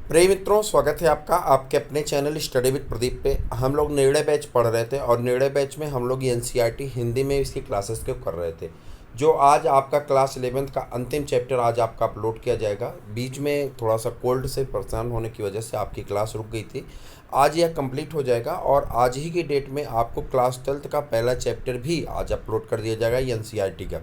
प्रिय मित्रों, स्वागत है आपका आपके अपने चैनल स्टडी विद प्रदीप पे। हम लोग निर्णय बैच पढ़ रहे थे और निर्णय बैच में हम लोग एनसीईआरटी हिंदी में इसकी क्लासेस को कर रहे थे। जो आज आपका क्लास 11th का अंतिम चैप्टर आज आपका अपलोड किया जाएगा। बीच में थोड़ा सा कोल्ड से परेशान होने की वजह से आपकी क्लास रुक गई थी। आज यह कंप्लीट हो जाएगा और आज ही की डेट में आपको क्लास 12th का पहला चैप्टर भी आज अपलोड कर दिया जाएगा एनसीईआरटी का,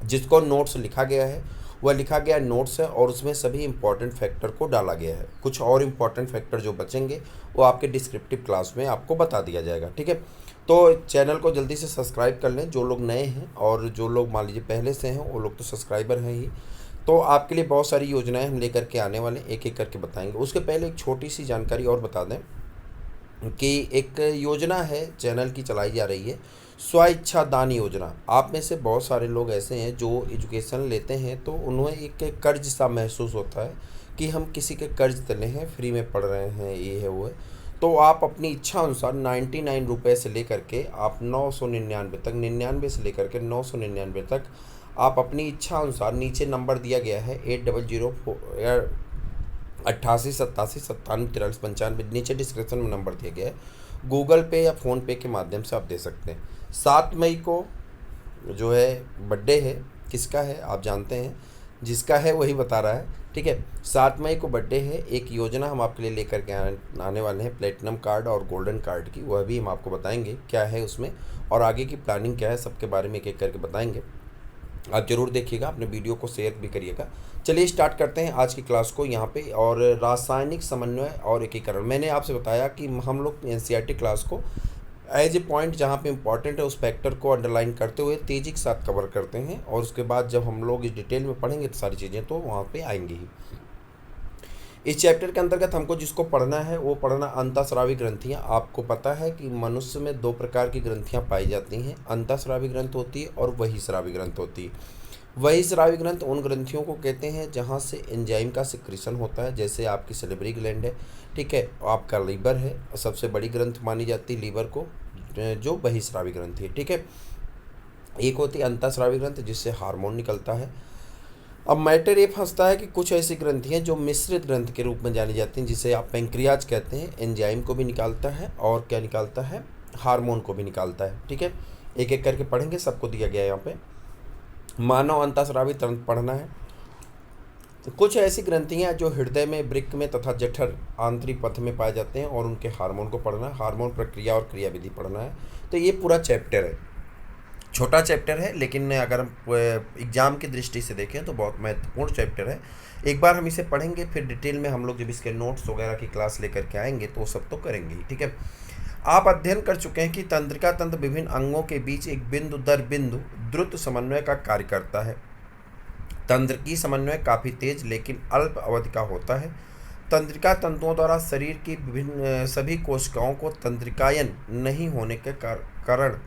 जिसको नोट्स लिखा गया है। वह लिखा गया नोट्स है और उसमें सभी इंपॉर्टेंट फैक्टर को डाला गया है। कुछ और इंपॉर्टेंट फैक्टर जो बचेंगे वो आपके डिस्क्रिप्टिव क्लास में आपको बता दिया जाएगा। ठीक है, तो चैनल को जल्दी से सब्सक्राइब कर लें जो लोग नए हैं, और जो लोग मान लीजिए पहले से हैं वो लोग तो सब्सक्राइबर हैं ही। तो आपके लिए बहुत सारी योजनाएं हम लेकर के आने वाले, एक एक करके बताएंगे। उसके पहले एक छोटी सी जानकारी और बता दें कि एक योजना है चैनल की चलाई जा रही है, स्व इच्छा दान योजना। आप में से बहुत सारे लोग ऐसे हैं जो एजुकेशन लेते हैं तो उन्हें एक कर्ज सा महसूस होता है कि हम किसी के कर्ज तले हैं, फ्री में पढ़ रहे हैं, ये है वो है। तो आप अपनी इच्छा अनुसार 99 रुपये से लेकर के आप 999 तक, 99 से लेकर के 999 तक आप अपनी इच्छा अनुसार, नीचे नंबर दिया गया है 8004 88 87 97 43 95, नीचे डिस्क्रिप्शन में नंबर दिया गया है। गूगल पे या फ़ोन पे के माध्यम से आप दे सकते हैं। 7 मई को जो है बर्थडे है, किसका है आप जानते हैं, जिसका है वही बता रहा है। ठीक है, 7 मई को बर्थडे है। एक योजना हम आपके लिए लेकर के आने वाले हैं, प्लेटिनम कार्ड और गोल्डन कार्ड की। वह भी हम आपको बताएंगे क्या है उसमें और आगे की प्लानिंग क्या है, सबके बारे में एक एक करके बताएंगे। आप ज़रूर देखिएगा, अपने वीडियो को शेयर भी करिएगा। चलिए स्टार्ट करते हैं आज की क्लास को यहाँ पे। और रासायनिक समन्वय और एकीकरण, मैंने आपसे बताया कि हम लोग एनसीईआरटी क्लास को एज ए पॉइंट जहाँ पे इम्पॉर्टेंट है उस फैक्टर को अंडरलाइन करते हुए तेज़ी के साथ कवर करते हैं, और उसके बाद जब हम लोग इस डिटेल में पढ़ेंगे तो सारी चीज़ें तो वहाँ पे आएंगी ही। इस चैप्टर के अंतर्गत हमको जिसको पढ़ना है वो पढ़ना अंतःस्रावी ग्रंथियाँ। आपको पता है कि मनुष्य में 2 प्रकार की ग्रंथियाँ पाई जाती हैं, अंतःस्रावी ग्रंथ होती है और बहिःस्रावी ग्रंथ होती है। बहिःस्रावी ग्रंथ उन ग्रंथियों को कहते हैं जहाँ से एंजाइम का सिक्रीशन होता है, जैसे आपकी सेलेब्री ग्लैंड है, ठीक है, आपका लीवर है, सबसे बड़ी ग्रंथ मानी जाती है लीवर को, जो बहिःस्रावी ग्रंथि है। ठीक है, एक होती है अंतःस्रावी ग्रंथ जिससे हार्मोन निकलता है। अब मैटर ये फंसता है कि कुछ ऐसी ग्रंथियाँ जो मिश्रित ग्रंथ के रूप में जानी जाती हैं, जिसे आप पेंक्रियाज कहते हैं, एंजाइम को भी निकालता है और क्या निकालता है, हार्मोन को भी निकालता है। ठीक है, एक एक करके पढ़ेंगे, सबको दिया गया है यहाँ पे। मानव अंतःस्रावी तंत्र पढ़ना है। कुछ ऐसी ग्रंथियाँ जो हृदय में, वृक्क में तथा जठर आंतरिक पथ में पाए जाते हैं और उनके हार्मोन को पढ़ना है। हार्मोन प्रक्रिया और क्रियाविधि पढ़ना है। तो ये पूरा चैप्टर है, छोटा चैप्टर है, लेकिन अगर हम एग्ज़ाम की दृष्टि से देखें तो बहुत महत्वपूर्ण चैप्टर है। एक बार हम इसे पढ़ेंगे, फिर डिटेल में हम लोग जब इसके नोट्स वगैरह की क्लास लेकर के आएंगे तो वो सब तो करेंगे ही। ठीक है, आप अध्ययन कर चुके हैं कि तंत्रिका तंत्र विभिन्न अंगों के बीच एक बिंदु दर बिंदु द्रुत समन्वय का कार्य करता है। तंत्र की समन्वय काफ़ी तेज लेकिन अल्प अवधि का होता है। तंत्रिका तंतुओं द्वारा शरीर की विभिन्न सभी कोशिकाओं को तंत्रिकायन नहीं होने के कारण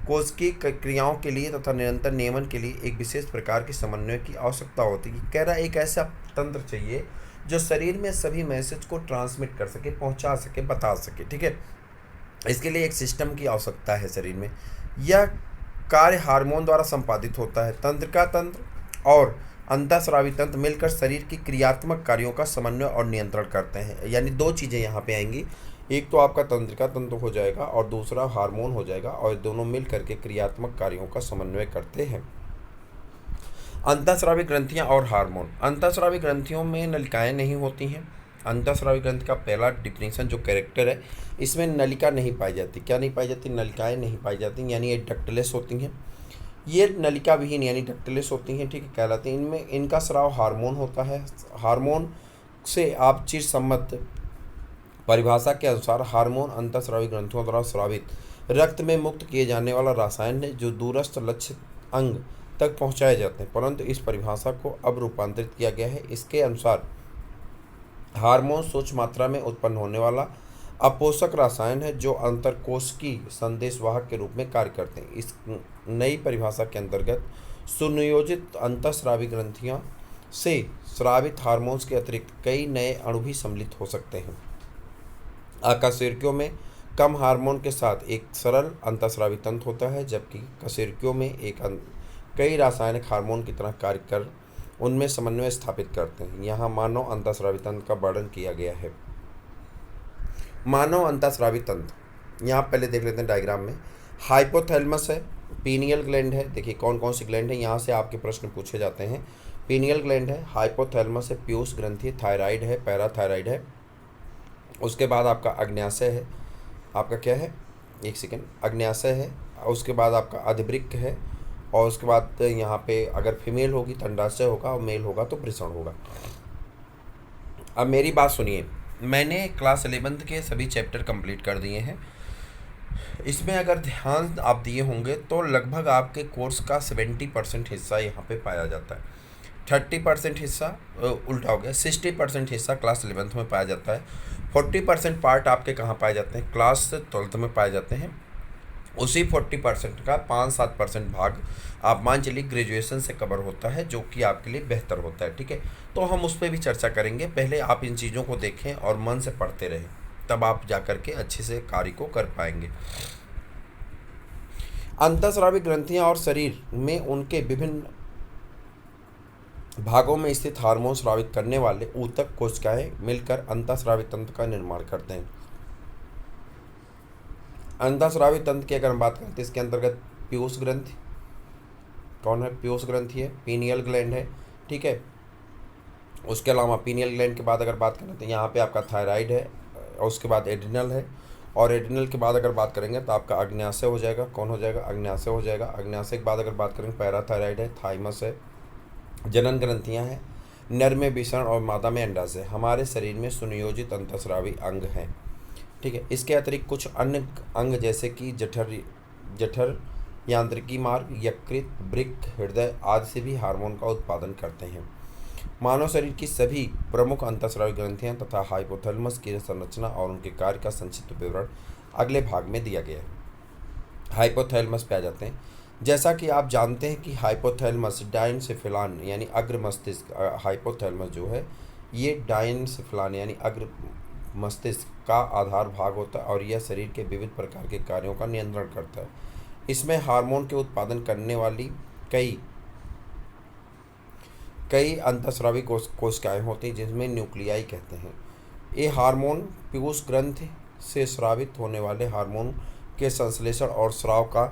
कोशिकीय क्रियाओं के लिए तथा निरंतर नियमन के लिए एक विशेष प्रकार की समन्वय की आवश्यकता होती है। कह रहा है एक ऐसा तंत्र चाहिए जो शरीर में सभी मैसेज को ट्रांसमिट कर सके, पहुंचा सके, बता सके। ठीक है, इसके लिए एक सिस्टम की आवश्यकता है शरीर में। यह कार्य हार्मोन द्वारा संपादित होता है। तंत्रिका तंत्र और अंतःस्रावी तंत्र मिलकर शरीर की क्रियात्मक कार्यों का समन्वय और नियंत्रण करते हैं। यानी 2 चीज़ें यहाँ पे आएंगी, एक तो आपका तंत्रिका तंत्र हो जाएगा और दूसरा हार्मोन हो जाएगा, और दोनों मिल करके क्रियात्मक कार्यों का समन्वय करते हैं। अंतःस्रावी ग्रंथियाँ और हार्मोन। अंतःस्रावी ग्रंथियों में नलिकाएं नहीं होती हैं। अंतःस्रावी ग्रंथि का पहला डिफिनेशन जो कैरेक्टर है, इसमें नलिका नहीं पाई जाती। क्या नहीं पाई जाती? नलिकाएं नहीं पाई जाती, यानी ये डक्टलेस होती हैं। ये नलिका विहीन यानी डक्टलेस होती हैं, ठीक है, कहलाती हैं। इनमें इनका स्राव हार्मोन होता है। हार्मोन से आप चिरसम्मत परिभाषा के अनुसार हार्मोन अंतःस्रावी ग्रंथियों द्वारा स्रावित रक्त में मुक्त किए जाने वाला रसायन है जो दूरस्थ लक्ष्य अंग तक पहुंचाए जाते हैं, परंतु इस परिभाषा को अब रूपांतरित किया गया है। इसके अनुसार हार्मोन सूक्ष्म मात्रा में उत्पन्न होने वाला अपोषक रसायन है जो अंतरकोशिकीय संदेशवाहक के रूप में कार्य करते हैं। इस नई परिभाषा के अंतर्गत सुनियोजित अंतःस्रावी ग्रंथियों से स्रावित हार्मोन्स के अतिरिक्त कई नए अणु भी सम्मिलित हो सकते हैं। अकशेरुकियों में कम हार्मोन के साथ एक सरल अंतःस्रावी तंत्र होता है, जबकि कशेरुकियों में कई रासायनिक हार्मोन की तरह कार्य कर उनमें समन्वय स्थापित करते हैं। यहाँ मानव अंतःस्रावी तंत्र का वर्णन किया गया है। मानव अंतःस्रावी तंत्र, यहाँ पहले देख लेते हैं डायग्राम में। हाइपोथैलेमस है, पीनियल ग्लैंड है। देखिए कौन कौन सी ग्लैंड है, यहाँ से आपके प्रश्न पूछे जाते हैं। पीनियल ग्लैंड है, हाइपोथैलेमस है, पीयूष ग्रंथि, थायराइड है, पैराथायराइड है। उसके बाद आपका अग्न्याशय है, आपका क्या है, एक सेकेंड, अग्न्याशय है। उसके बाद आपका अधिवृक्क है, और उसके बाद यहाँ पे अगर फीमेल होगी तो अंडाशय होगा, और मेल होगा तो वृषण होगा। अब मेरी बात सुनिए, मैंने क्लास 11th के सभी चैप्टर कंप्लीट कर दिए हैं। इसमें अगर ध्यान आप दिए होंगे तो लगभग आपके कोर्स का 70% हिस्सा यहाँ पे पाया जाता है। 30% हिस्सा उल्टा हो गया, 60% हिस्सा क्लास 11th में पाया जाता है। 40% पार्ट आपके कहाँ पाए जाते हैं, क्लास 12th में पाए जाते हैं। उसी 40% का 5-7% भाग आप मान चलिए ग्रेजुएशन से कवर होता है, जो कि आपके लिए बेहतर होता है। ठीक है, तो हम उस पर भी चर्चा करेंगे। पहले आप इन चीज़ों को देखें और मन से पढ़ते रहें, तब आप जा कर के अच्छे से कार्य को कर पाएंगे। अंतःस्रावी ग्रंथियां और शरीर में उनके विभिन्न भागों में स्थित हार्मोन स्रावित करने वाले ऊतक कोशिकाएं मिलकर अंतःस्रावी तंत्र का निर्माण करते हैं। अंतःस्रावी तंत्र की अगर हम बात करते हैं, इसके अंतर्गत पीयूष ग्रंथि, कौन है, पीयूष ग्रंथि है, पीनियल ग्लैंड है। ठीक है, उसके अलावा पीनियल ग्लैंड के बाद अगर बात करें तो यहाँ पे आपका थायराइड है, और उसके बाद एड्रिनल है, और एड्रिनल के बाद अगर बात करेंगे तो आपका अग्न्याशय हो जाएगा। कौन हो जाएगा, अग्न्याशय हो जाएगा। अग्न्याशय के बाद अगर बात करेंगे पैराथायराइड है, थाइमस है, जनन ग्रंथियाँ हैं, नर में विषण और मादा में अंडाशय। हमारे शरीर में सुनियोजित अंतःस्रावी अंग हैं। ठीक है, इसके अतिरिक्त कुछ अन्य अंग जैसे कि जठर, यांत्रिकी मार्ग, यकृत, वृक्क, हृदय आदि से भी हार्मोन का उत्पादन करते हैं। मानव शरीर की सभी प्रमुख अंतःस्रावी ग्रंथियां तथा हाइपोथैलेमस की संरचना और उनके कार्य का संक्षिप्त विवरण अगले भाग में दिया गया है। हाइपोथैलेमस पे आ जाते हैं। जैसा कि आप जानते हैं कि हाइपोथैलेमस डायनसेफेलान यानी अग्र मस्तिष्क, हाइपोथैलेमस जो है ये डायनसेफेलान यानी अग्र मस्तिष्क का आधार भाग होता है, और यह शरीर के विविध प्रकार के कार्यों का नियंत्रण करता है। इसमें हार्मोन के उत्पादन करने वाली कई अंतःस्रावी कोशिकाएं होती हैं, जिसमें न्यूक्लियाई कहते हैं। ये हार्मोन पीयूष ग्रंथि से स्रावित होने वाले हार्मोन के संश्लेषण और स्राव का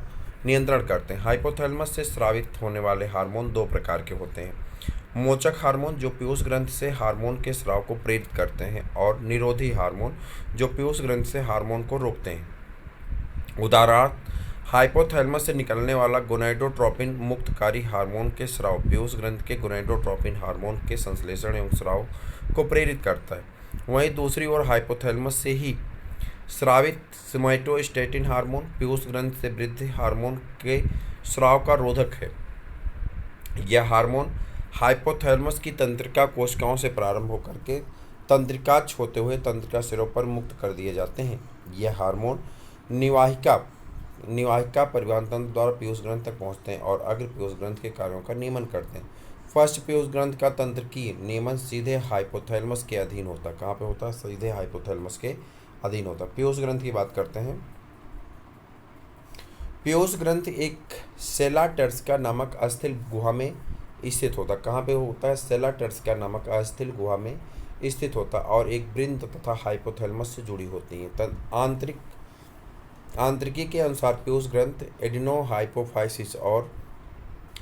नियंत्रण करते हैं। हाइपोथैलेमस से स्रावित होने वाले हार्मोन दो प्रकार के होते हैं, मोचक हार्मोन जो पीयूष ग्रंथि से हार्मोन के स्राव को प्रेरित करते हैं, और निरोधी हार्मोन जो पीयूष ग्रंथि से हार्मोन को रोकते हैं। उदाहरण, हाइपोथैलेमस से निकलने वाला गोनाडोट्रोपिन मुक्तकारी हार्मोन के स्राव पीयूष ग्रंथि के गोनाडोट्रोपिन हार्मोन के संश्लेषण एवं स्राव को प्रेरित करता है। वहीं दूसरी ओर हाइपोथैलेमस से ही स्रावित सोमैटोस्टैटिन हार्मोन पीयूष ग्रंथि से वृद्धि हार्मोन के स्राव का रोधक है। यह हार्मोन हाइपोथैलेमस की तंत्रिका कोशिकाओं से प्रारंभ होकर के तंत्रिकाक्ष होते हुए तंत्रिका सिरों पर मुक्त कर दिए जाते हैं। यह हार्मोन निवाहिका परिवहन तंत्र द्वारा पीयूष ग्रंथि तक पहुंचते हैं और अग्र पीयूष ग्रंथि के कार्यों का नियमन करते हैं। फर्स्ट पीयूष ग्रंथि का तंत्रिकीय नियमन सीधे हाइपोथैलेमस के अधीन होता है। कहाँ पे होता है, सीधे हाइपोथैलेमस के अधीन होता है। पीयूष ग्रंथि की बात करते हैं। पीयूष ग्रंथि एक सेला टर्सिका नामक अस्थिर गुहा में स्थित होता है। कहाँ पे होता है, सेला टर्सिका नामक अस्थिर गुहा में स्थित होता है, और एक वृंत तथा हाइपोथैलेमस से जुड़ी होती है। आंतरिकी के अनुसार पीयूष ग्रंथि एडिनोहाइपोफाइसिस और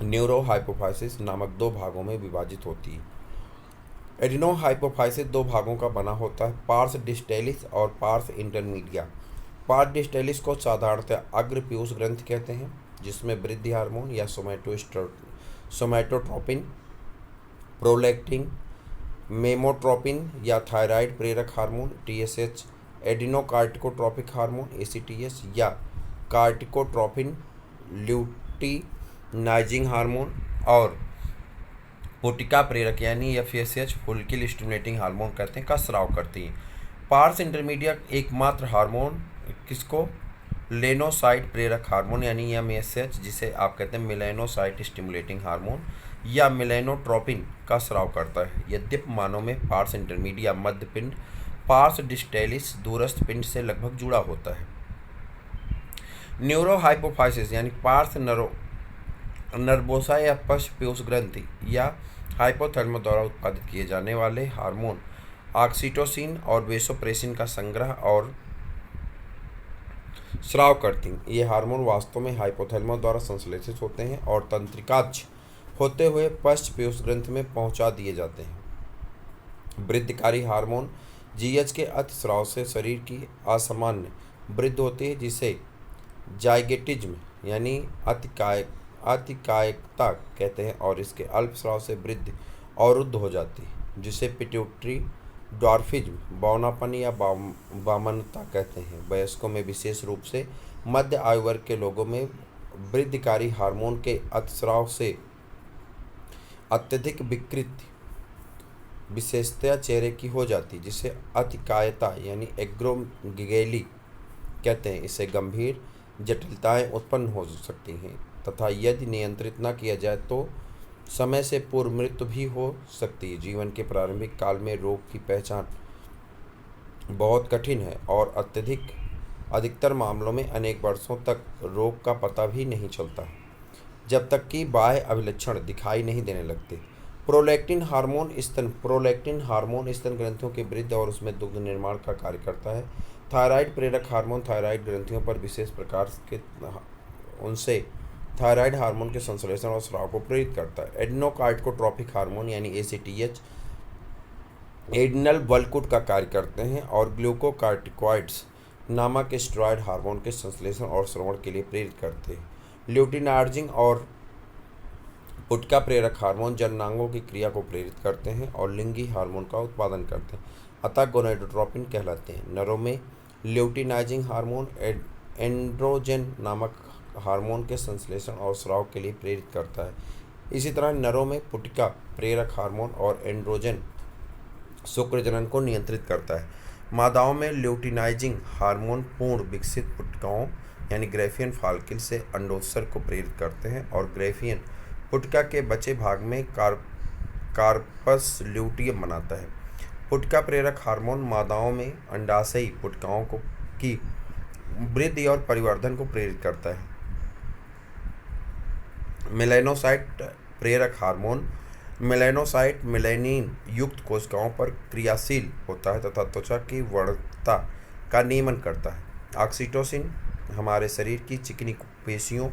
न्यूरोहाइपोफाइसिस नामक दो भागों में विभाजित होती है। एडिनोहाइपोफाइसिस दो भागों का बना होता है, पार्स डिस्टेलिस और पार्स इंटरमीडिया। पार्स डिस्टेलिस को साधारणतः अग्र पीयूष ग्रंथि कहते हैं, जिसमें वृद्धि हार्मोन या सोमैटोट्रोपिन, प्रोलैक्टिन, मेमोट्रोपिन या थायराइड प्रेरक हार्मोन TSH, एडिनोकार्टिकोट्रोपिक हार्मोन ACTH या कार्टिकोट्रोपिन ल्यूटिनाइजिंग हार्मोन और पोटिका प्रेरक यानी FSH फुल्किल स्टिमुलेटिंग हार्मोन कहते हैं का स्राव करती है। पार्स इंटरमीडिएट एकमात्र हार्मोन किसको, लेनोसाइट प्रेरक हार्मोन यानी MSH, जिसे आप कहते हैं मेलानोसाइट स्टिमुलेटिंग हार्मोन या मेलानोट्रोपिन का स्राव करता है। यद्यपि मानव में पार्स इंटरमीडिया मध्य पिंड पार्स डिस्टेलिस दूरस्थ पिंड से लगभग जुड़ा होता है। न्यूरोहाइपोफाइसिस यानी पार्स नर्वोसा या पश्च पीयूष ग्रंथि या हाइपोथैलेमस द्वारा उत्पादित किए जाने वाले हार्मोन ऑक्सीटोसिन और वेसोप्रेसिन का संग्रह और स्राव करती हैं। ये हार्मोन वास्तव में हाइपोथैलेमस द्वारा संश्लेषित होते हैं और तंत्रिकाक्ष होते हुए पश्च पीयूष ग्रंथि में पहुंचा दिए जाते हैं। वृद्धिकारी हार्मोन जीएच के अतिस्राव से शरीर की असामान्य वृद्धि होती है, जिसे जाइगेटिज्म यानी अतिकायकता कहते हैं, और इसके अल्पस्राव से वृद्धि अवरुद्ध हो जाती है, जिसे पिट्यूटरी ड्वार्फिज्म बौनापन या वामनता कहते हैं। वयस्कों में विशेष रूप से मध्य आयु वर्ग के लोगों में वृद्धिकारी हार्मोन के अतिस्राव से अत्यधिक विकृति विशेषता चेहरे की हो जाती है, जिसे अतिकायता यानी एग्रोगेली कहते हैं। इससे गंभीर जटिलताएं उत्पन्न हो सकती हैं तथा यदि नियंत्रित न किया जाए तो समय से पूर्व मृत्यु भी हो सकती है। जीवन के प्रारंभिक काल में रोग की पहचान बहुत कठिन है और अधिकतर मामलों में अनेक वर्षों तक रोग का पता भी नहीं चलता, जब तक कि बाह्य अभिलक्षण दिखाई नहीं देने लगते। प्रोलैक्टिन हार्मोन स्तन ग्रंथियों की वृद्धि और उसमें दुग्ध निर्माण का कार्य करता है। थायराइड प्रेरक हार्मोन थायराइड ग्रंथियों पर विशेष प्रकार के उनसे थायराइड हार्मोन के संश्लेषण और स्राव को प्रेरित करता है। एडेनोकार्टिकोट्रोपिक हार्मोन यानी एसीटीएच एडिनल बल्कुट का कार्य करते हैं और ग्लूकोकार्टिकॉइड्स नामक स्टेरॉयड हार्मोन के संश्लेषण और श्रवण के लिए प्रेरित करते हैं। ल्यूटिनार्जिंग और पुटका प्रेरक हार्मोन जननांगों की क्रिया को प्रेरित करते हैं और लिंगी हार्मोन का उत्पादन करते हैं, अतः गोनेडोट्रोपिन कहलाते हैं। नरों में ल्यूटिनाइजिंग हार्मोन एंड्रोजन नामक हार्मोन के संश्लेषण और स्राव के लिए प्रेरित करता है। इसी तरह नरों में पुटिका प्रेरक हार्मोन और एंड्रोजन शुक्र जनन को नियंत्रित करता है। मादाओं में ल्यूटिनाइजिंग हार्मोन पूर्ण विकसित पुटिकाओं यानी ग्रेफियन फॉलिकल से अंडोत्सर्ग को प्रेरित करते हैं और ग्रेफियन पुटिका के बचे भाग में कार्पस ल्यूटियम बनाता है। पुटिका प्रेरक हार्मोन मादाओं में अंडाशयी पुटिकाओं की वृद्धि और परिवर्धन को प्रेरित करता है। मेलानोसाइट प्रेरक हार्मोन मेलानोसाइट मेलानिन युक्त कोशिकाओं पर क्रियाशील होता है तथा त्वचा की वर्णता का नियमन करता है। ऑक्सीटोसिन हमारे शरीर की चिकनी पेशियों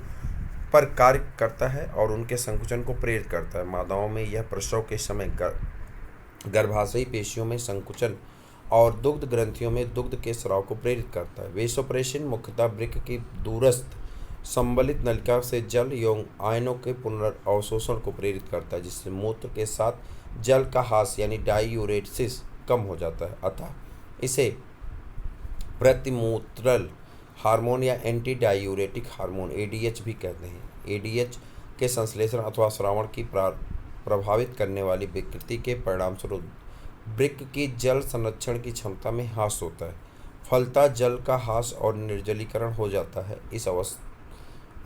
पर कार्य करता है और उनके संकुचन को प्रेरित करता है। मादाओं में यह प्रसव के समय गर्भाशयी पेशियों में संकुचन और दुग्ध ग्रंथियों में दुग्ध के स्राव को प्रेरित करता है। वेसोप्रेसिन मुख्यतः वृक्क की दूरस्थ संबलित नलिका से जल एवं आयनों के पुनर्अवशोषण को प्रेरित करता है, जिससे मूत्र के साथ जल का ह्रास यानी डाइयूरेसिस कम हो जाता है, अतः इसे प्रतिमूत्रल हार्मोन या एंटी डाइयूरेटिक हार्मोन एडीएच भी कहते हैं। एडीएच के संश्लेषण अथवा श्रावण की प्रभावित करने वाली विकृति के परिणामस्वरूप वृक्क की जल संरक्षण की क्षमता में ह्रास होता है, फलतः जल का ह्रास और निर्जलीकरण हो जाता है। इस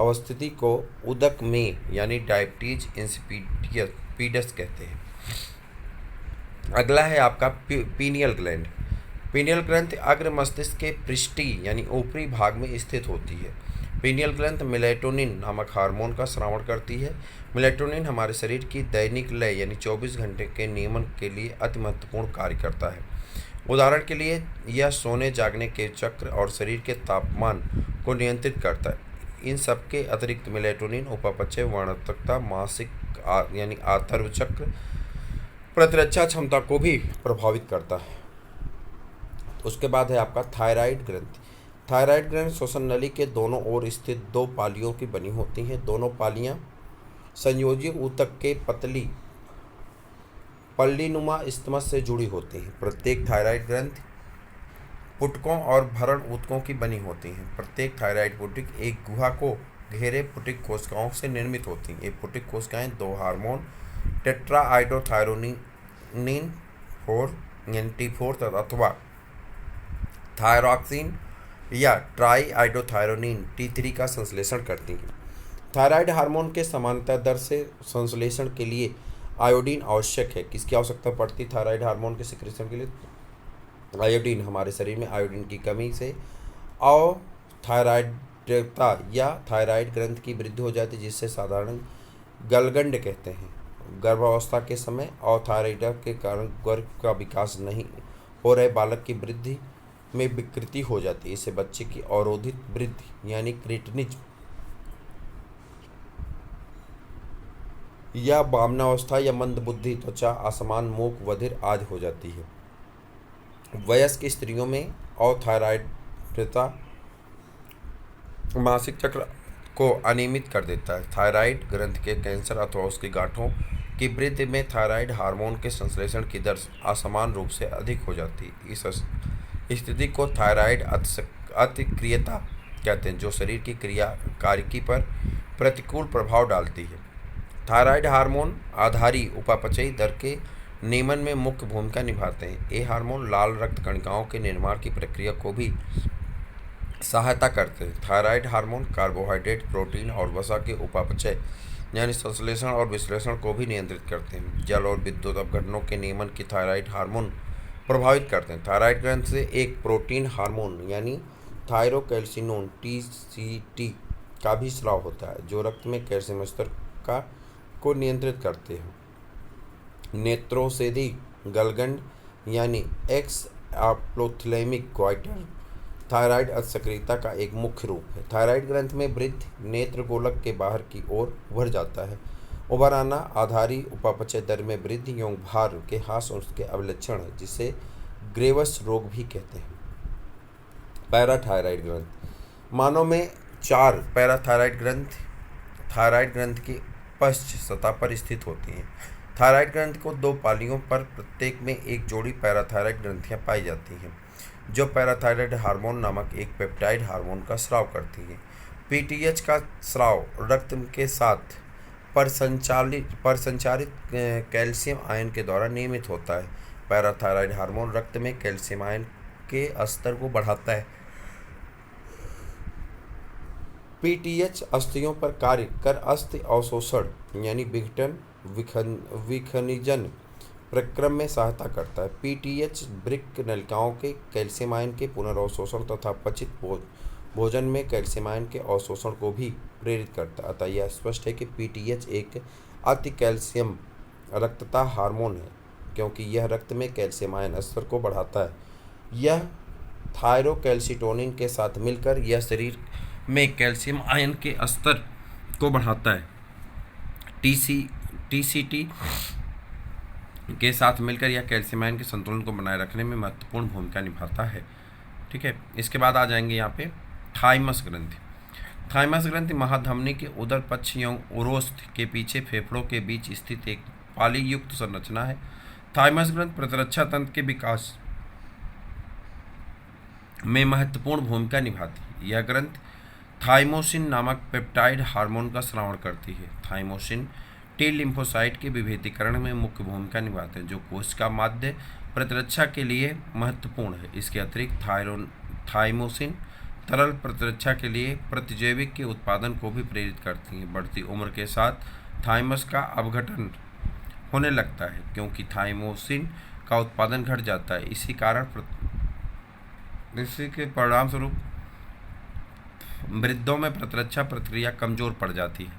अवस्थिति को उदक में यानी डायबिटीज इंसिपिडस कहते हैं। अगला है आपका पीनियल ग्लैंड। पीनियल ग्रंथि अग्र मस्तिष्क के पृष्ठीय यानी ऊपरी भाग में स्थित होती है। पीनियल ग्रंथि मेलेटोनिन नामक हार्मोन का स्रावण करती है। मेलेटोनिन हमारे शरीर की दैनिक लय यानी 24 घंटे के नियमन के लिए अति महत्वपूर्ण कार्य करता है। उदाहरण के लिए यह सोने जागने के चक्र और शरीर के तापमान को नियंत्रित करता है। इन सबके अतिरिक्त मेलेटोनिन उपापचय वर्णतकता मासिक यानी आथर्व चक्र प्रतिरक्षा क्षमता को भी प्रभावित करता है। उसके बाद है आपका थायराइड ग्रंथि। थायराइड ग्रंथि श्वसन नली के दोनों ओर स्थित दो पालियों की बनी होती हैं। दोनों पालियां संयोजी ऊतक के पतली पल्लीनुमा इस्थमस से जुड़ी होती हैं। प्रत्येक थायराइड ग्रंथि पुटकों और भरण ऊतकों की बनी होती हैं। प्रत्येक थायराइड पुटिक एक गुहा को घेरे पुटिक कोशिकाओं से निर्मित होती हैं। ये पुटिक कोशिकाएं दो हार्मोन टेट्राआइडोथायरोनिन 4 यानी T4 अथवा थायरॉक्सिन या ट्राईआइडोथायरोनिन T3 का संश्लेषण करती हैं। थायराइड हार्मोन के समानता दर से संश्लेषण के लिए आयोडीन आवश्यक है। किसकी आवश्यकता पड़ती है थायराइड हार्मोन के सिक्रेशन के लिए? आयोडीन। हमारे शरीर में आयोडीन की कमी से अथायराइडता या थायराइड ग्रंथि की वृद्धि हो जाती है, जिससे साधारण गलगंड कहते हैं। गर्भावस्था के समय अथायराइड के कारण गर्भ का विकास नहीं हो रहे बालक की वृद्धि में विकृति हो जाती है। इससे बच्चे की अवरोधित वृद्धि यानी क्रेटिनिज्म या वामनावस्था या मंदबुद्धि, त्वचा असमान, मूक, बधिर आदि हो जाती है। वयस्क स्त्रियों में अथायराइडता मासिक चक्र को अनियमित कर देता है। थायराइड ग्रंथि के कैंसर अथवा उसकी गांठों की वृद्धि में थायराइड हार्मोन के संश्लेषण की दर असमान रूप से अधिक हो जाती है। इस स्थिति को थायराइड अतिक्रियता कहते हैं, जो शरीर की कार्यकी पर प्रतिकूल प्रभाव डालती है। थायराइड हार्मोन आधारी उपापचयी दर के नियमन में मुख्य भूमिका निभाते हैं। ये हार्मोन लाल रक्त कणिकाओं के निर्माण की प्रक्रिया को भी सहायता करते हैं। थायराइड हार्मोन कार्बोहाइड्रेट, प्रोटीन और वसा के उपापचय यानी संश्लेषण और विश्लेषण को भी नियंत्रित करते हैं। जल और विद्युत अपघटनों के नियमन की थायराइड हार्मोन प्रभावित करते हैं। थायराइड ग्रंथ से एक प्रोटीन हार्मोन यानी थायरोकैल्सिनोन TCT का भी स्राव होता है, जो रक्त में कैल्शियम स्तर को नियंत्रित करते हैं। नेत्रोसेदी गलगंड यानी एक्स एपोथैलेमिक क्वार्टर थायराइड अतिसक्रियता का एक मुख्य रूप है। थायराइड ग्रंथ में वृद्धि नेत्र गोलक के बाहर की ओर उभर जाता है। उभर आना आधारी उपापचय दर में वृद्धि एवं भार के ह्रास उसके अवलक्षण है, जिसे ग्रेवस रोग भी कहते हैं। पैराथायराइड ग्रंथ मानव में 4 पैराथायराइड ग्रंथ थायराइड ग्रंथ की पश्च सतह पर स्थित होती हैं। थायराइड ग्रंथ को 2 पालियों पर प्रत्येक में एक जोड़ी पैराथायराइड ग्रंथियां पाई जाती हैं, जो पैराथायराइड हार्मोन नामक एक पेप्टाइड हार्मोन का स्राव करती है। PTH का स्राव रक्त के साथ परसंचारित कैल्शियम आयन के द्वारा नियमित होता है। पैराथायराइड हार्मोन रक्त में कैल्शियम आयन के स्तर को बढ़ाता है। PTH अस्थियों पर कार्य कर अस्थि अवशोषण यानी विघटन विखनिजन प्रक्रम में सहायता करता है। PTH वृक्क नलिकाओं के कैल्शियम आयन के पुनर्अवशोषण तथा पचित भोजन में कैल्शियम आयन के अवशोषण को भी प्रेरित करता है। अतः यह स्पष्ट है कि PTH एक अति कैल्शियम रक्तता हार्मोन है, क्योंकि यह रक्त में कैल्शियम आयन स्तर को बढ़ाता है। यह थायरोकैल्सिटोनिन के साथ मिलकर यह शरीर में कैल्शियम आयन के स्तर को बढ़ाता है। TCT के साथ मिलकर यह कैल्शियम आयन के संतुलन को बनाए रखने में महत्वपूर्ण भूमिका निभाता है। ठीक है, इसके बाद आ जाएंगे यहाँ पे थाइमस ग्रंथि। थाइमस ग्रंथि महाधमनी के उदर पक्ष एवं उरोस्थ के पीछे फेफड़ों के बीच स्थित एक पाली युक्त संरचना है। थाइमस ग्रंथ प्रतिरक्षा तंत्र के विकास में महत्वपूर्ण भूमिका निभाती है। यह ग्रंथ थाइमोसिन नामक पेप्टाइड हार्मोन का स्रावण करती है। थाइमोसिन टी लिम्फोसाइट के विभेदीकरण में मुख्य भूमिका निभाते हैं, जो कोशिका माध्य प्रतिरक्षा के लिए महत्वपूर्ण है। इसके अतिरिक्त थाइमोसिन तरल प्रतिरक्षा के लिए प्रतिजैविक के उत्पादन को भी प्रेरित करती है। बढ़ती उम्र के साथ थाइमस का अपघटन होने लगता है, क्योंकि थाइमोसिन का उत्पादन घट जाता है। इसी के परिणाम स्वरूप वृद्धों में प्रतिरक्षा प्रक्रिया कमजोर पड़ जाती है।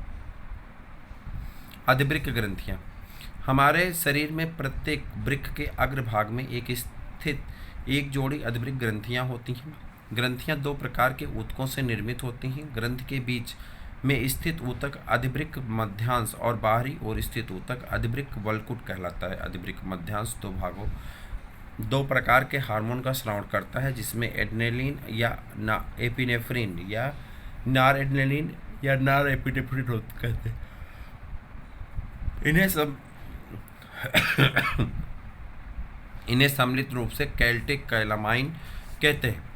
अधिवृक्क ग्रंथियाँ हमारे शरीर में प्रत्येक वृक्क के अग्रभाग में एक स्थित एक जोड़ी अधिवृक्क ग्रंथियाँ होती हैं। ग्रंथियाँ 2 प्रकार के ऊतकों से निर्मित होती हैं। ग्रंथि के बीच में स्थित ऊतक अधिवृक्क मध्यांश और बाहरी ओर स्थित ऊतक अधिवृक्क वल्कुट कहलाता है। अधिवृक्क मध्यांश 2 प्रकार के हार्मोन का स्रावण करता है, जिसमें एड्रेनलिन या एपिनेफ्रिन या नॉरएड्रेनलिन या नॉरएपिनेफ्रिन कहते हैं। इन्हें सम्मिलित रूप से कैटेकोलामाइन कहते हैं।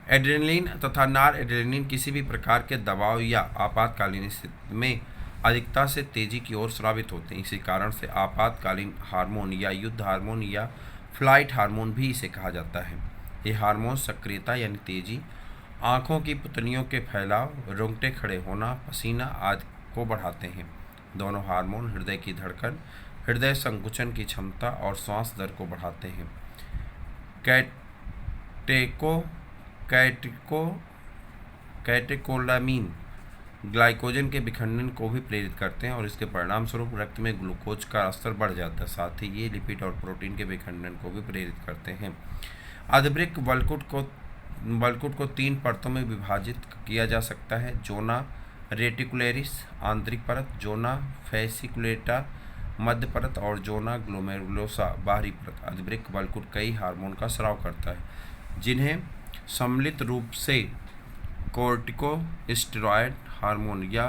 एड्रेनलिन तथा नॉरएड्रेनलिन किसी भी प्रकार के दबाव या आपातकालीन स्थिति में अधिकता से तेजी की ओर स्रावित होते हैं। इसी कारण से आपातकालीन हार्मोन या युद्ध हार्मोन या फ्लाइट हार्मोन भी इसे कहा जाता है। ये हार्मोन सक्रियता यानी तेजी, आँखों की पुतलियों के फैलाव, रोंगटे खड़े होना, पसीना आदि को बढ़ाते हैं। दोनों हार्मोन हृदय की धड़कन, हृदय संकुचन की क्षमता और श्वास दर को बढ़ाते हैं। कैटेकोलामीन ग्लाइकोजन के विखंडन को भी प्रेरित करते हैं और इसके परिणाम स्वरूप रक्त में ग्लूकोज का स्तर बढ़ जाता है। साथ ही ये लिपिड और प्रोटीन के विखंडन को भी प्रेरित करते हैं। आधुनिक वल्कुट को 3 परतों में विभाजित किया जा सकता है: जोना रेटिकुलरिस आंतरिक परत, जोना फैसिकुलेटा मध्य परत और जोना ग्लोमेरुलोसा बाहरी परत। आधुनिक वल्कुट कई हार्मोन का स्राव करता है जिन्हें सम्मिलित रूप से कोर्टिकोस्टेरॉयड हार्मोन या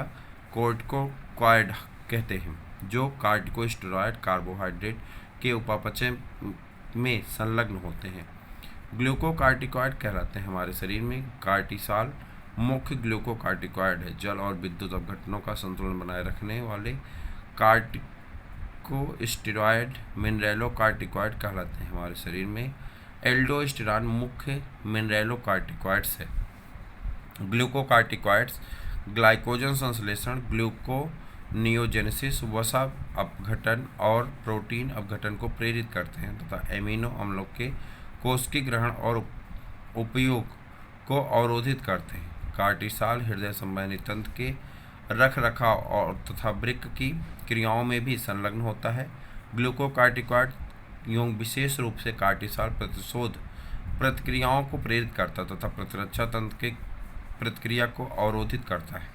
कोर्टिकोस्टेरॉयड कहते हैं, जो कोर्टिकोस्टेरॉयड कार्बोहाइड्रेट के उपापचय में संलग्न होते हैं। ग्लूकोकार्टिकॉइड कहलाते हैं। हमारे शरीर में कार्टिसाल मुख्य ग्लूकोकार्टिकॉइड है। जल और विद्युत अपघटनों का संतुलन बनाए रखने वाले कार्टिकोस्टेरॉयड मिनरेलोकार्टिकॉइड कहलाते हैं। हमारे शरीर में एल्डोस्टेरॉन मुख्य मिनरेलोकार्टिकॉइड्स है। ग्लूकोकार्टिकॉइड्स ग्लाइकोजन संश्लेषण, ग्लूकोनियोजेनेसिस, वसा अपघटन और प्रोटीन अपघटन को प्रेरित करते हैं तथा एमिनो अम्लों के कोशिकीय ग्रहण और उपयोग को अवरोधित करते हैं। कार्टिसाल हृदय संबंधी तंत्र के रखरखाव और तथा वृक्क की क्रियाओं में भी संलग्न होता है। ग्लूकोकार्टिकॉइड योग विशेष रूप से कार्टिसाल प्रतिशोध प्रतिक्रियाओं को प्रेरित करता तथा प्रतिरक्षा तंत्र के प्रतिक्रिया को अवरोधित करता है।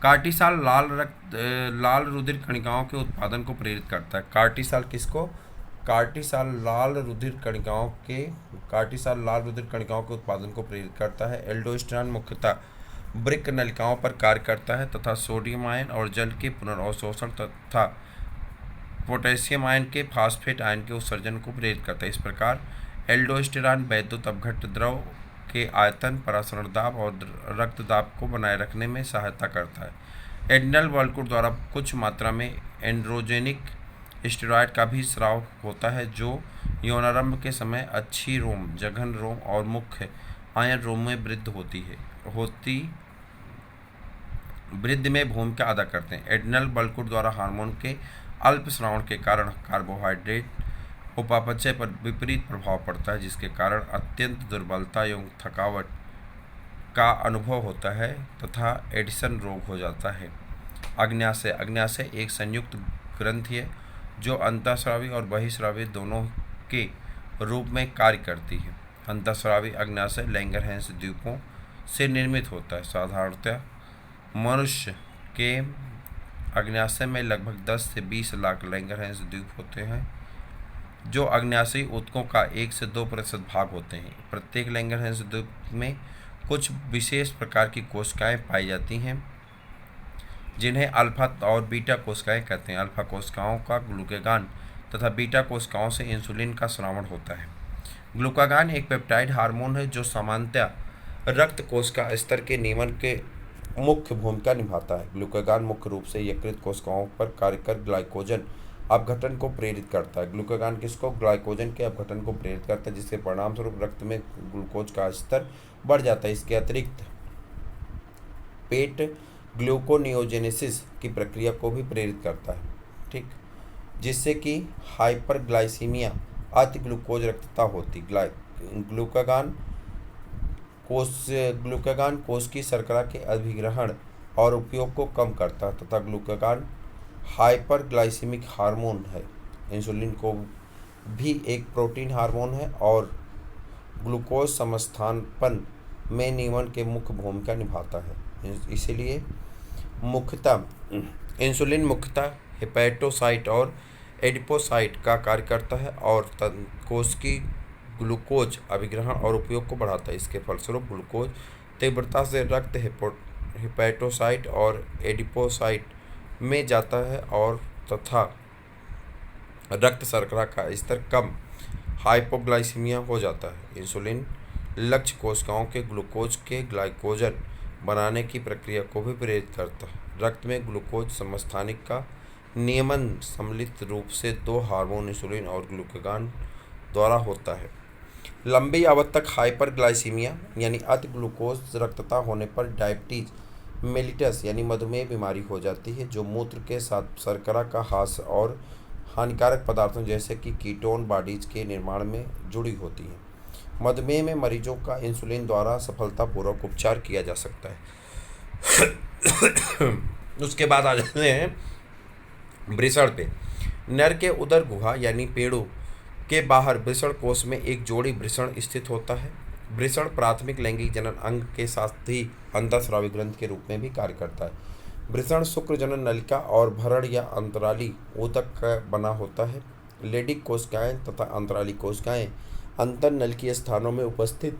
कार्टिसाल लाल रुधिर कणिकाओं के उत्पादन को प्रेरित करता है। कार्टिसाल किसको? कार्टिसाल लाल रुधिर कणिकाओं के उत्पादन को प्रेरित करता है। एल्डोस्टेरॉन मुख्यतः वृक्क नलिकाओं पर कार्य करता है तथा सोडियम आयन और जल के पुनर्अवशोषण तथा पोटेशियम आयन के फास्फेट आयन के उत्सर्जन को प्रेरित करता है। इस प्रकार एल्डोस्टेरॉन वैद्युत अपघट्य द्रव के आयतन, परासरण दाब और रक्त दाब को बनाए रखने में सहायता करता है। एड्रिनल वल्कुट द्वारा कुछ मात्रा में एंड्रोजेनिक स्टेरॉयड का भी स्राव होता है, जो यौनारंभ के समय अच्छी रोम, जघन रोम और मुख्य आयन रोम में वृद्धि में भूमिका अदा करते हैं। एड्रिनल वल्कुट द्वारा हार्मोन के अल्प स्रावण के कारण कार्बोहाइड्रेट उपापचय पर विपरीत प्रभाव पड़ता है, जिसके कारण अत्यंत दुर्बलता एवं थकावट का अनुभव होता है तथा एडिसन रोग हो जाता है। अग्न्याशय एक संयुक्त ग्रंथि है जो अंतःस्रावी और बहिःस्रावी दोनों के रूप में कार्य करती है। अंतःस्रावी अग्न्याशय लैंगरहैंस द्वीपों से निर्मित होता है। साधारणतः मनुष्य के अग्न्याशय में लगभग 10 से 20 लाख लैंगरहैंस द्वीप होते हैं, जो अग्न्याशयी ऊतकों का 1 से 2% भाग होते हैं। प्रत्येक लैंगरहैंस द्वीप में कुछ विशेष प्रकार की कोशिकाएं पाई जाती हैं, जिन्हें अल्फा और बीटा कोशिकाएं कहते हैं। अल्फा कोशिकाओं का ग्लूकागॉन तथा बीटा कोशिकाओं से इंसुलिन का स्रावण होता है। ग्लूकागॉन एक पेप्टाइड हार्मोन है जो सामान्यतः रक्त कोशिका स्तर के नियमन के मुख्य भूमिका निभाता है। ग्लूकागॉन मुख्य रूप से यकृत कोशिकाओं पर कार्य कर ग्लाइकोजन अपघटन को प्रेरित करता है। ग्लूकागॉन किसको? ग्लाइकोजन के अपघटन को प्रेरित करता है, जिसके परिणामस्वरूप रक्त में ग्लूकोज का स्तर बढ़ जाता है। इसके अतिरिक्त पेट ग्लूकोनियोजेनेसिस की प्रक्रिया को भी प्रेरित करता है, ठीक, जिससे कि हाइपरग्लाइसीमिया अति ग्लूकोज रक्तता होती। ग्लूकागॉन कोश की शर्करा के अभिग्रहण और उपयोग को कम करता है तथा ग्लूकागॉन हाइपरग्लाइसीमिक हार्मोन है। इंसुलिन को भी एक प्रोटीन हार्मोन है और ग्लूकोज समस्थापन में नियमन के मुख्य भूमिका निभाता है। इसीलिए इंसुलिन मुख्यतः हेपेटोसाइट और एडिपोसाइट का कार्य करता है और कोश की ग्लूकोज अभिग्रहण और उपयोग को बढ़ाता है। इसके फलस्वरूप ग्लूकोज तीव्रता से रक्त हेपेटोसाइट और एडिपोसाइट में जाता है और तथा रक्त शर्करा का स्तर कम हाइपोग्लाइसीमिया हो जाता है। इंसुलिन लक्ष्य कोशिकाओं के ग्लूकोज के ग्लाइकोजन बनाने की प्रक्रिया को भी प्रेरित करता है। रक्त में ग्लूकोज समस्थानिक का नियमन सम्मिलित रूप से 2 हार्मोन इंसुलिन और ग्लूकागॉन द्वारा होता है। लंबी अवधि तक हाइपरग्लाइसीमिया यानी अति ग्लूकोज रक्तता होने पर डायबिटीज मेलिटस यानी मधुमेह बीमारी हो जाती है, जो मूत्र के साथ शर्करा का ह्रास और हानिकारक पदार्थों जैसे कि कीटोन बॉडीज के निर्माण में जुड़ी होती है। मधुमेह में मरीजों का इंसुलिन द्वारा सफलतापूर्वक उपचार किया जा सकता है। उसके बाद आ जाते हैं वृषण पे। नर के उदर गुहा यानी पेड़ों के बाहर वृषण कोश में एक जोड़ी वृषण स्थित होता है। वृषण प्राथमिक लैंगिक जनन अंग के साथ ही अंतःस्रावी ग्रंथि के रूप में भी कार्य करता है। वृषण शुक्र जनन नलिका और भरण या अंतराली ऊतक का बना होता है। लेडिक कोशिकाएं तथा अंतराली कोशिकाएं अंतर नलिकीय स्थानों में उपस्थित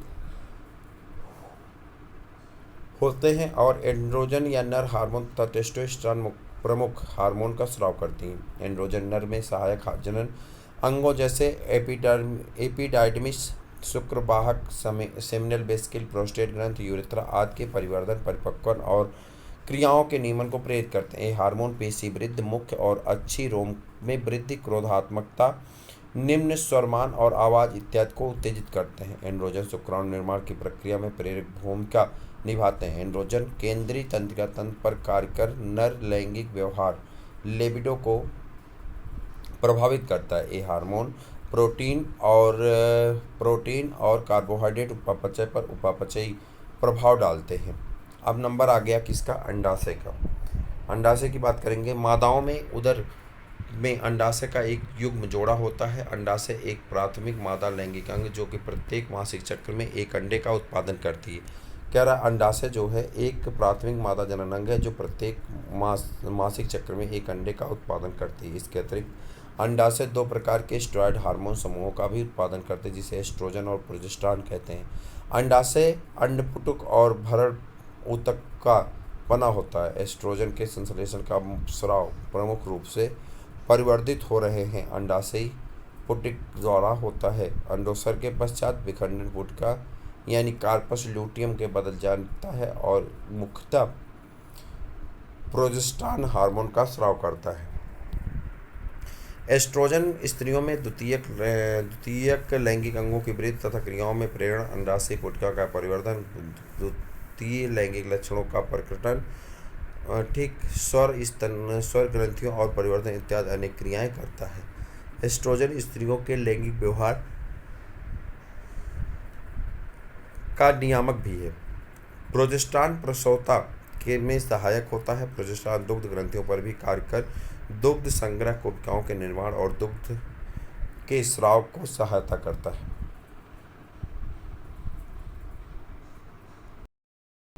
होते हैं और एंड्रोजन या नर हार्मोन तथा टेस्टोस्टेरोन प्रमुख हार्मोन का स्राव करती हैं। एंड्रोजन नर में सहायक जनन अंगों जैसे एपिडाइडमिस, शुक्रवाहक, सेमिनल वेसिकल, प्रोस्टेट ग्रंथि, यूरेथ्रा आदि के परिवर्धन, परिपक्वन और क्रियाओं के नियमन को प्रेरित करते हैं। ये हार्मोन पेशी वृद्धि, मुख्य और अच्छी रोम में वृद्धि, क्रोधात्मकता, निम्न स्वरमान और आवाज़ इत्यादि को उत्तेजित करते हैं। एंड्रोजन शुक्राणु निर्माण की प्रक्रिया में प्रेरक भूमिका निभाते हैं। एंड्रोजन केंद्रीय तंत्रिका तंत्र पर कार्य कर नर लैंगिक व्यवहार लिबिडो को प्रभावित करता है। ये हार्मोन प्रोटीन और कार्बोहाइड्रेट उपापचय पर उपापचयी प्रभाव डालते हैं। अब नंबर आ गया किसका? अंडाशय का। अंडाशय की बात करेंगे। मादाओं में उदर में अंडाशय का एक युग्म जोड़ा होता है। अंडाशय एक प्राथमिक मादा लैंगिक अंग जो कि प्रत्येक मासिक चक्र में एक अंडे का उत्पादन करती है। कह रहा अंडाशय जो है एक प्राथमिक मादा जनन अंग है जो प्रत्येक मासिक चक्र में एक अंडे का उत्पादन करती है। इसके अतिरिक्त अंडाशय दो प्रकार के स्टेरॉयड हार्मोन समूहों का भी उत्पादन करते हैं जिसे एस्ट्रोजन और प्रोजेस्टेरॉन कहते हैं। अंडाशय अंडपुटुक और भरण ऊतक का बना होता है। एस्ट्रोजन के संश्लेषण का स्राव प्रमुख रूप से परिवर्धित हो रहे हैं अंडाशयी पुटिक द्वारा होता है। अंडोत्सर्ग के पश्चात विखंडन पुटिका यानी कार्पस ल्यूटियम के बदल जाता है और मुख्यतः प्रोजेस्टेरॉन हार्मोन का स्राव करता है। एस्ट्रोजन स्त्रियों में द्वितीयक लैंगिक अंगों की वृद्धि तथा क्रियाओं में प्रेरण, अंडाशयी पुटिका का परिवर्धन, द्वितीय लैंगिक लक्षणों का प्रकटन, ठीक स्वर ग्रंथियों और परिवर्तन इत्यादि अनेक क्रियाएं करता है। एस्ट्रोजन स्त्रियों के लैंगिक व्यवहार का नियामक भी है। प्रोजेस्टेरॉन प्रसवता के में सहायक होता है। प्रोजेस्टेरॉन दुग्ध ग्रंथियों पर भी कार्य कर दुग्ध संग्रह कोशिकाओं के निर्माण और दुग्ध के स्राव को सहायता करता है।